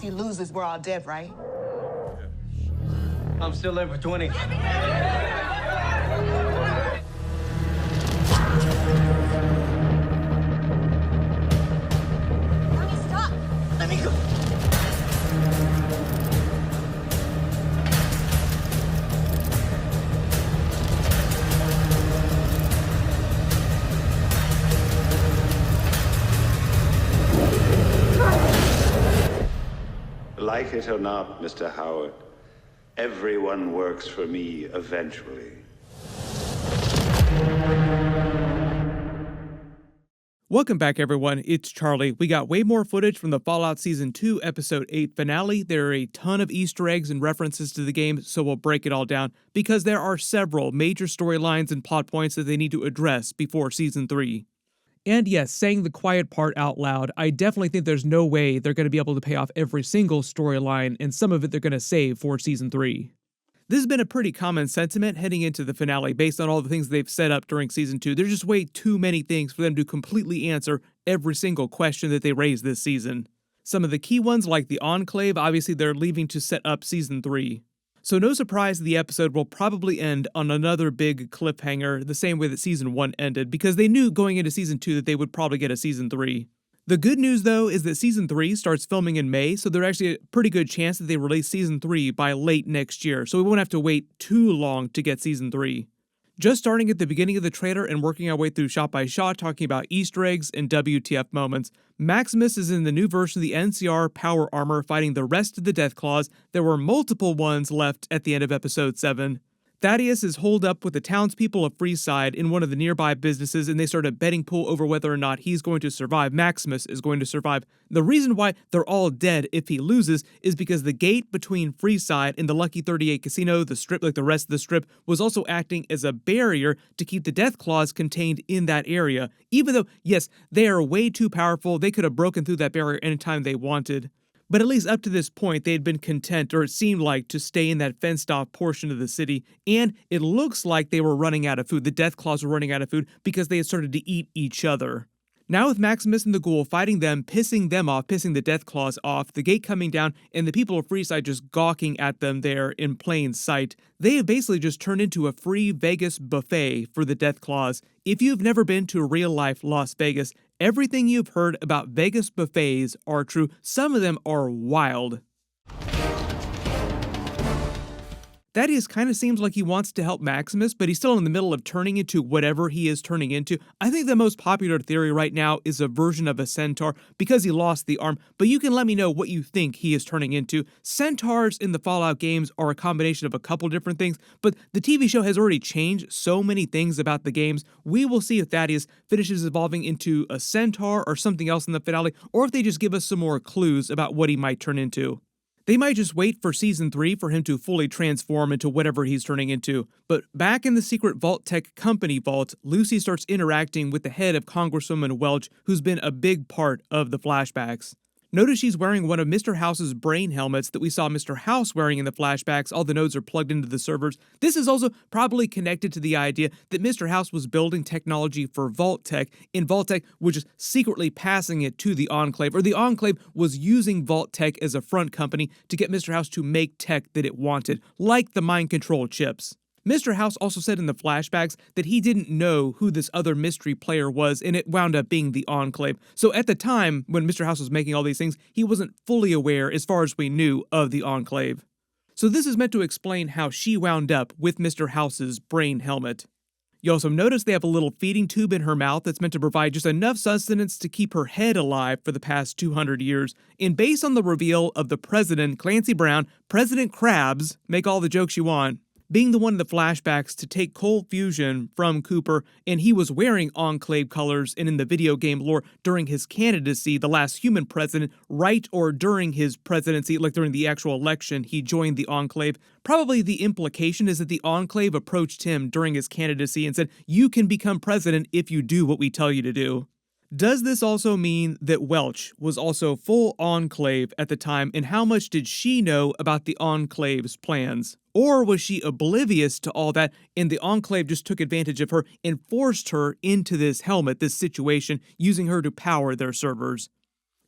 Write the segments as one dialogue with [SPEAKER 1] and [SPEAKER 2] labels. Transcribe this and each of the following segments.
[SPEAKER 1] he loses, we're all dead, right?
[SPEAKER 2] I'm still in for 20.
[SPEAKER 1] Stop! Let me go.
[SPEAKER 3] Like it or not, Mr. Howard, everyone works for me eventually.
[SPEAKER 4] Welcome back, everyone. It's Charlie. We got way more footage from the Fallout Season 2 Episode 8 finale. There are a ton of Easter eggs and references to the game, so we'll break it all down, because there are several major storylines and plot points that they need to address before Season 3. And yes, saying the quiet part out loud, I definitely think there's no way they're going to be able to pay off every single storyline, and some of it they're going to save for Season 3. This has been a pretty common sentiment heading into the finale based on all the things they've set up during Season 2. There's just way too many things for them to completely answer every single question that they raise this season. Some of the key ones, like the Enclave, obviously they're leaving to set up Season 3. So no surprise the episode will probably end on another big cliffhanger, the same way that Season 1 ended, because they knew going into Season 2 that they would probably get a Season 3. The good news, though, is that Season 3 starts filming in May, so there's actually a pretty good chance that they release Season 3 by late next year, so we won't have to wait too long to get Season 3. Just starting at the beginning of the trailer and working our way through shot by shot, talking about Easter eggs and WTF moments, Maximus is in the new version of the NCR power armor fighting the rest of the Deathclaws. There were multiple ones left at the end of Episode 7. Thaddeus is holed up with the townspeople of Freeside in one of the nearby businesses, and they start a betting pool over whether or not he's going to survive. Maximus is going to survive. The reason why they're all dead if he loses is because the gate between Freeside and the Lucky 38 casino, the strip like the rest of the strip, was also acting as a barrier to keep the Deathclaws contained in that area. Even though, yes, they are way too powerful, they could have broken through that barrier anytime they wanted. But at least up to this point, they had been content, or it seemed like, to stay in that fenced-off portion of the city, and it looks like they were running out of food. The Deathclaws were running out of food because they had started to eat each other. Now with Maximus and the Ghoul fighting them, pissing the Deathclaws off, the gate coming down, and the people of Freeside just gawking at them there in plain sight, they have basically just turned into a free Vegas buffet for the Deathclaws. If you've never been to real-life Las Vegas, everything you've heard about Vegas buffets are true. Some of them are wild. Thaddeus kind of seems like he wants to help Maximus, but he's still in the middle of turning into whatever he is turning into. I think the most popular theory right now is a version of a centaur because he lost the arm, but you can let me know what you think he is turning into. Centaurs in the Fallout games are a combination of a couple different things, but the TV show has already changed so many things about the games. We will see if Thaddeus finishes evolving into a centaur or something else in the finale, or if they just give us some more clues about what he might turn into. They might just wait for Season 3 for him to fully transform into whatever he's turning into. But back in the secret Vault Tech Company vault, Lucy starts interacting with the head of Congresswoman Welch, who's been a big part of the flashbacks. Notice she's wearing one of Mr. House's brain helmets that we saw Mr. House wearing in the flashbacks. All the nodes are plugged into the servers. This is also probably connected to the idea that Mr. House was building technology for Vault Tech, and Vault Tech was just secretly passing it to the Enclave, or the Enclave was using Vault Tech as a front company to get Mr. House to make tech that it wanted, like the mind control chips. Mr. House also said in the flashbacks that he didn't know who this other mystery player was, and it wound up being the Enclave. So at the time, when Mr. House was making all these things, he wasn't fully aware, as far as we knew, of the Enclave. So this is meant to explain how she wound up with Mr. House's brain helmet. You also notice they have a little feeding tube in her mouth that's meant to provide just enough sustenance to keep her head alive for the past 200 years. And based on the reveal of the President, Clancy Brown, President Krabs, make all the jokes you want, being the one in the flashbacks to take cold fusion from Cooper, and he was wearing Enclave colors and in the video game lore during his candidacy, the last human president, right or during his presidency, like during the actual election, he joined the Enclave. Probably the implication is that the Enclave approached him during his candidacy and said, "You can become president if you do what we tell you to do." Does this also mean that Welch was also full Enclave at the time, and how much did she know about the Enclave's plans? Or was she oblivious to all that, and the Enclave just took advantage of her and forced her into this helmet, this situation, using her to power their servers?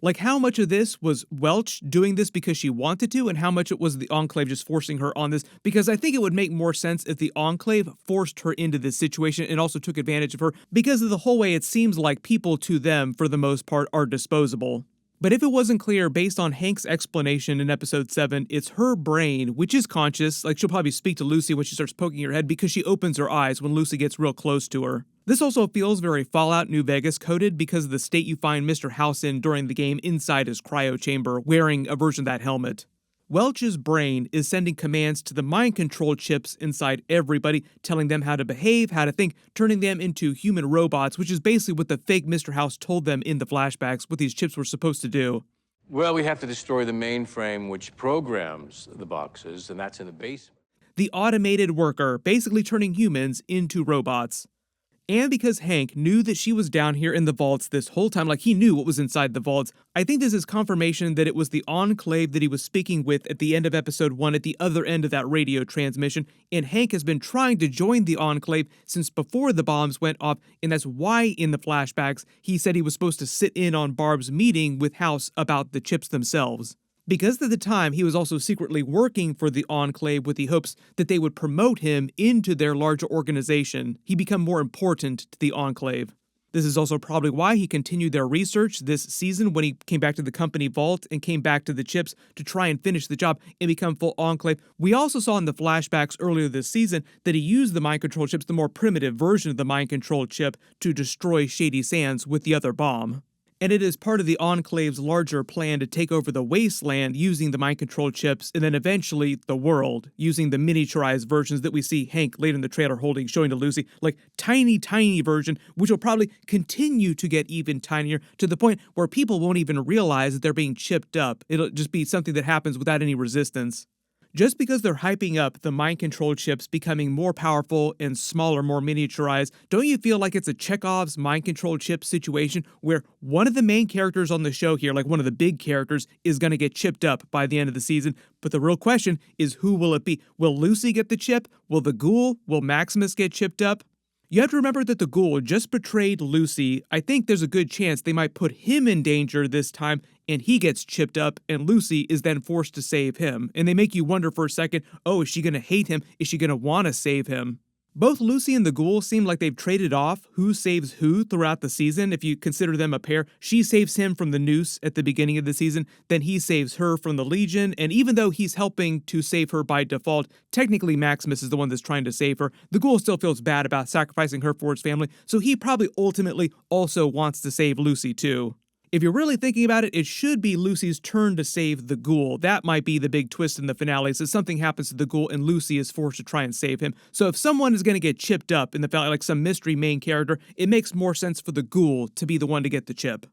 [SPEAKER 4] Like, how much of this was Welch doing this because she wanted to, and how much it was the Enclave just forcing her on this? Because I think it would make more sense if the Enclave forced her into this situation and also took advantage of her, because of the whole way it seems like people to them, for the most part, are disposable. But if it wasn't clear, based on Hank's explanation in episode 7, it's her brain, which is conscious. Like, she'll probably speak to Lucy when she starts poking her head because she opens her eyes when Lucy gets real close to her. This also feels very Fallout New Vegas coded because of the state you find Mr. House in during the game inside his cryo chamber, wearing a version of that helmet. Welch's brain is sending commands to the mind control chips inside everybody, telling them how to behave, how to think, turning them into human robots, which is basically what the fake Mr. House told them in the flashbacks, what these chips were supposed to do.
[SPEAKER 2] Well, we have to destroy the mainframe which programs the boxes, and that's in the basement.
[SPEAKER 4] The automated worker, basically turning humans into robots. And because Hank knew that she was down here in the vaults this whole time, like he knew what was inside the vaults, I think this is confirmation that it was the Enclave that he was speaking with at the end of episode 1 at the other end of that radio transmission, and Hank has been trying to join the Enclave since before the bombs went off, and that's why in the flashbacks he said he was supposed to sit in on Barb's meeting with House about the chips themselves. Because at the time, he was also secretly working for the Enclave with the hopes that they would promote him into their larger organization. He became more important to the Enclave. This is also probably why he continued their research this season when he came back to the company vault and came back to the chips to try and finish the job and become full Enclave. We also saw in the flashbacks earlier this season that he used the mind control chips, the more primitive version of the mind control chip, to destroy Shady Sands with the other bomb. And it is part of the Enclave's larger plan to take over the wasteland using the mind control chips, and then eventually the world using the miniaturized versions that we see Hank later in the trailer holding, showing to Lucy, like tiny version, which will probably continue to get even tinier to the point where people won't even realize that they're being chipped up. It'll just be something that happens without any resistance. Just because they're hyping up the mind control chips becoming more powerful and smaller, more miniaturized, don't you feel like it's a Chekhov's mind control chip situation where one of the main characters on the show here, like one of the big characters, is going to get chipped up by the end of the season? But the real question is, who will it be? Will Lucy get the chip? Will the Ghoul? Will Maximus get chipped up? You have to remember that the Ghoul just betrayed Lucy. I think there's a good chance they might put him in danger this time, and he gets chipped up, and Lucy is then forced to save him. And they make you wonder for a second, oh, is she going to hate him? Is she going to want to save him? Both Lucy and the Ghoul seem like they've traded off who saves who throughout the season. If you consider them a pair, she saves him from the noose at the beginning of the season, then he saves her from the Legion, and even though he's helping to save her by default, technically Maximus is the one that's trying to save her. The Ghoul still feels bad about sacrificing her for his family, so he probably ultimately also wants to save Lucy too. If you're really thinking about it, it should be Lucy's turn to save the Ghoul. That might be the big twist in the finale, so something happens to the Ghoul and Lucy is forced to try and save him. So if someone is going to get chipped up in the finale, like some mystery main character, it makes more sense for the Ghoul to be the one to get the chip.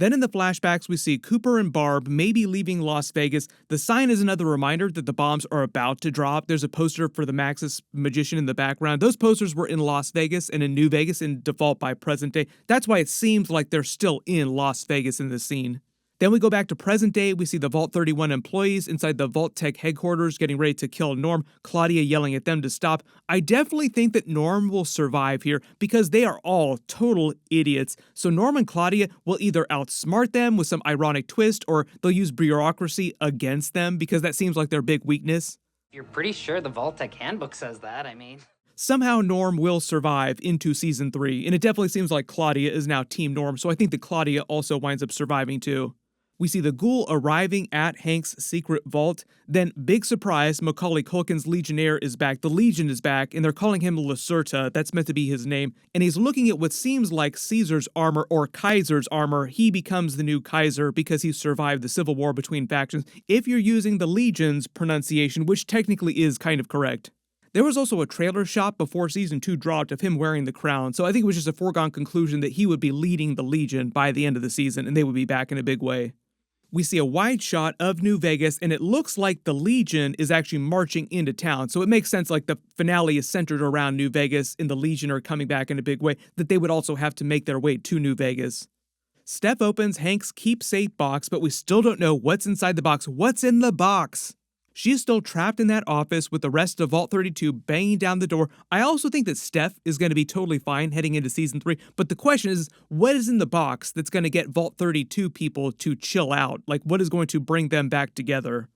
[SPEAKER 4] Then in the flashbacks, we see Cooper and Barb maybe leaving Las Vegas. The sign is another reminder that the bombs are about to drop. There's a poster for the Maxis magician in the background. Those posters were in Las Vegas and in New Vegas in default by present day. That's why it seems like they're still in Las Vegas in this scene. Then we go back to present day. We see the Vault 31 employees inside the Vault Tech headquarters getting ready to kill Norm, Claudia yelling at them to stop. I definitely think that Norm will survive here because they are all total idiots. So Norm and Claudia will either outsmart them with some ironic twist or they'll use bureaucracy against them because that seems like their big weakness.
[SPEAKER 5] You're pretty sure the Vault Tech handbook says that, I mean.
[SPEAKER 4] Somehow Norm will survive into season 3, and it definitely seems like Claudia is now Team Norm, so I think that Claudia also winds up surviving too. We see the Ghoul arriving at Hank's secret vault. Then, big surprise, Macaulay Culkin's Legionnaire is back. The Legion is back, and they're calling him Lacerta. That's meant to be his name. And he's looking at what seems like Caesar's armor or Kaiser's armor. He becomes the new Kaiser because he survived the civil war between factions, if you're using the Legion's pronunciation, which technically is kind of correct. There was also a trailer shot before season 2 dropped of him wearing the crown, so I think it was just a foregone conclusion that he would be leading the Legion by the end of the season, and they would be back in a big way. We see a wide shot of New Vegas, and it looks like the Legion is actually marching into town. So it makes sense, like the finale is centered around New Vegas, and the Legion are coming back in a big way, that they would also have to make their way to New Vegas. Steph opens Hank's keepsake box, but we still don't know what's inside the box. What's in the box? she's still trapped in that office with the rest of Vault 32 banging down the door. I also think that Steph is going to be totally fine heading into season 3, but the question is, what is in the box that's going to get Vault 32 people to chill out? Like, what is going to bring them back together?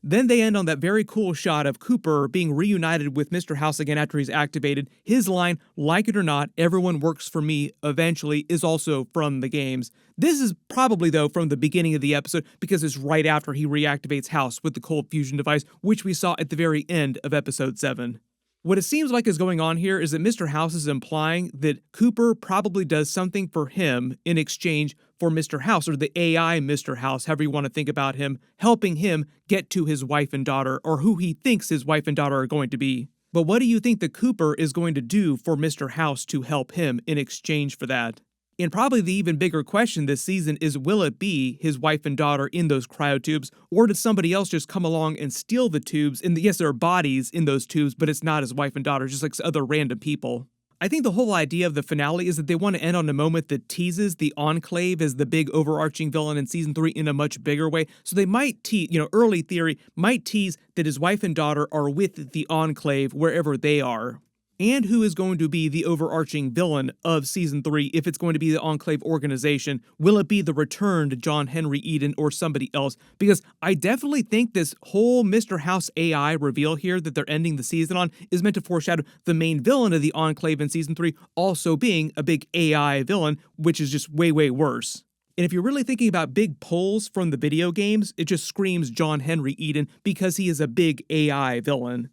[SPEAKER 4] Then they end on that very cool shot of Cooper being reunited with Mr. House again after he's activated. His line, "Like it or not, everyone works for me eventually," is also from the games. This is probably, though, from the beginning of the episode because it's right after he reactivates House with the cold fusion device, which we saw at the very end of episode 7. What it seems like is going on here is that Mr. House is implying that Cooper probably does something for him in exchange for Mr. House, or the AI Mr. House, however you want to think about him, helping him get to his wife and daughter, or who he thinks his wife and daughter are going to be. But what do you think that Cooper is going to do for Mr. House to help him in exchange for that? And probably the even bigger question this season is, will it be his wife and daughter in those cryotubes, or did somebody else just come along and steal the tubes? And yes, there are bodies in those tubes, but it's not his wife and daughter, just like other random people. I think the whole idea of the finale is that they want to end on a moment that teases the Enclave as the big overarching villain in season 3 in a much bigger way. So they might tease, early theory might tease that his wife and daughter are with the Enclave wherever they are. And who is going to be the overarching villain of season 3 if it's going to be the Enclave organization? Will it be the returned John Henry Eden or somebody else? Because I definitely think this whole Mr. House AI reveal here that they're ending the season on is meant to foreshadow the main villain of the Enclave in season 3 also being a big AI villain, which is just way, way worse. And if you're really thinking about big pulls from the video games, it just screams John Henry Eden because he is a big AI villain.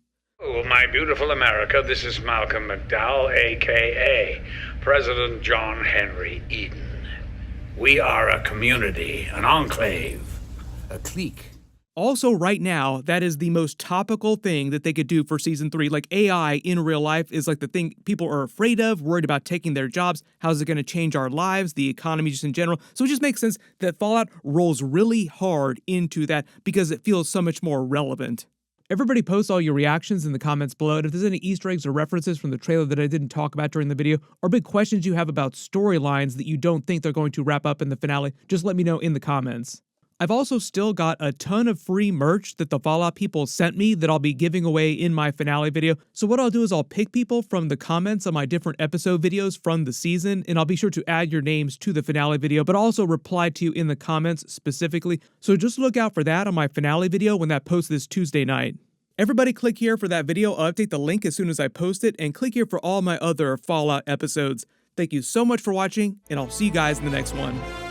[SPEAKER 6] Oh, my beautiful America, this is Malcolm McDowell, a.k.a. President John Henry Eden. We are a community, an enclave, a clique.
[SPEAKER 4] Also, right now, that is the most topical thing that they could do for season 3. Like, AI in real life is like the thing people are afraid of, worried about taking their jobs. How's it going to change our lives, the economy just in general? So it just makes sense that Fallout rolls really hard into that because it feels so much more relevant. Everybody post all your reactions in the comments below, and if there's any Easter eggs or references from the trailer that I didn't talk about during the video, or big questions you have about storylines that you don't think they're going to wrap up in the finale, just let me know in the comments. I've also still got a ton of free merch that the Fallout people sent me that I'll be giving away in my finale video. So what I'll do is I'll pick people from the comments on my different episode videos from the season, and I'll be sure to add your names to the finale video, but also reply to you in the comments specifically. So just look out for that on my finale video when that posts this Tuesday night. Everybody click here for that video. I'll update the link as soon as I post it, and click here for all my other Fallout episodes. Thank you so much for watching, and I'll see you guys in the next one.